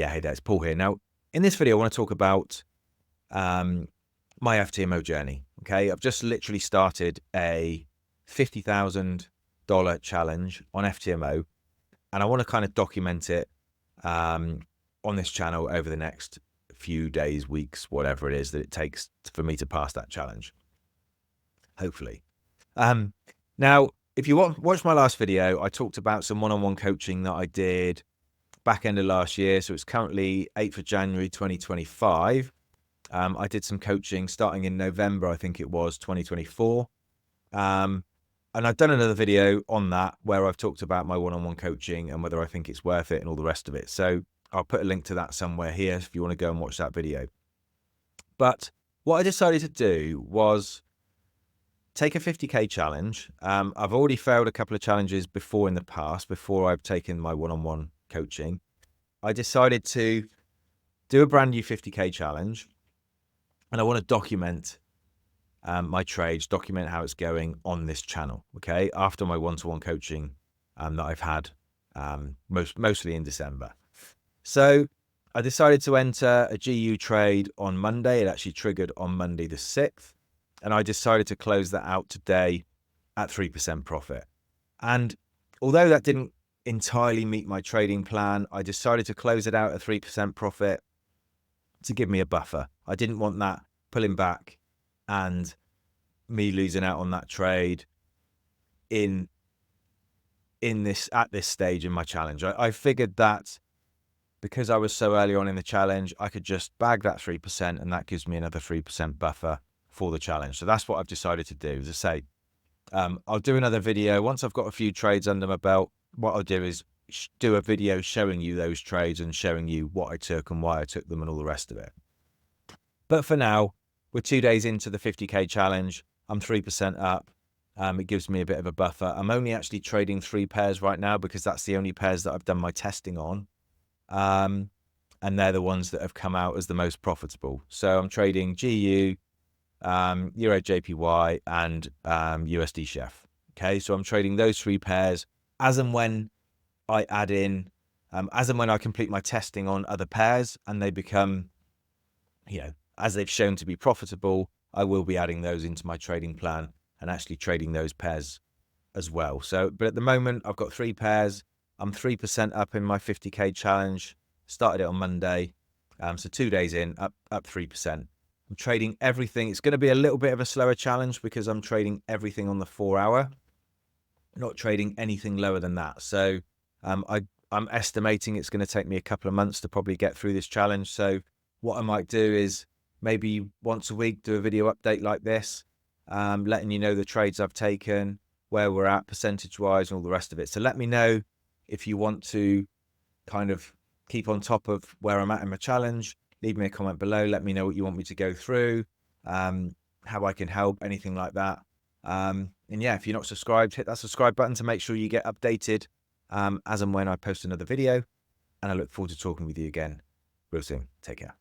Yeah, hey there, it's Paul here. Now, in this video, I want to talk about my FTMO journey. Okay, I've just literally started a $50,000 challenge on FTMO, and I want to kind of document it on this channel over the next few days, weeks, whatever it is that it takes for me to pass that challenge. Hopefully. Now, if you watch my last video, I talked about some one-on-one coaching that I did back end of last year. So it's currently 8th of January 2025. I did some coaching starting in November, I think it was 2024. And I've done another video on that where I've talked about my one-on-one coaching and whether I think it's worth it and all the rest of it. So I'll put a link to that somewhere here if you want to go and watch that video. But what I decided to do was take a 50K challenge. I've already failed a couple of challenges before in the past, before I've taken my one-on-one coaching. I decided to do a brand new 50K challenge, and I want to document my trades, document how it's going on this channel. Okay, after my one-to-one coaching that I've had mostly in December. So I decided to enter a GU trade on Monday. It actually triggered on Monday the 6th, and I decided to close that out today at 3% profit. And although that didn't entirely meet my trading plan, I decided to close it out at 3% profit to give me a buffer. I didn't want that pulling back and me losing out on that trade at this stage in my challenge. I figured that because I was so early on in the challenge, I could just bag that 3% and that gives me another 3% buffer for the challenge. So that's what I've decided to do. As I say, I'll do another video once I've got a few trades under my belt. What I'll do is do a video showing you those trades and showing you what I took and why I took them and all the rest of it. But for now, we're 2 days into the 50K challenge. I'm 3% up. It gives me a bit of a buffer. I'm only actually trading 3 pairs right now because that's the only pairs that I've done my testing on. And they're the ones that have come out as the most profitable. So I'm trading GU, Euro JPY, and USD Chef. Okay, so I'm trading those 3 pairs as and when I add in, as and when I complete my testing on other pairs and they become, as they've shown to be profitable, I will be adding those into my trading plan and actually trading those pairs as well. So, but at the moment, I've got 3 pairs. I'm 3% up in my 50K challenge. Started it on Monday. So 2 days in, up 3%. I'm trading everything. It's going to be a little bit of a slower challenge because I'm trading everything on the 4-hour, not trading anything lower than that. So I'm estimating it's going to take me a couple of months to probably get through this challenge. So what I might do is maybe once a week do a video update like this, letting you know the trades I've taken, where we're at percentage-wise and all the rest of it. So let me know if you want to kind of keep on top of where I'm at in my challenge. Leave me a comment below. Let me know what you want me to go through, how I can help, anything like that. And yeah, if you're not subscribed, hit that subscribe button to make sure you get updated as and when I post another video. And I look forward to talking with you again real soon. Take care.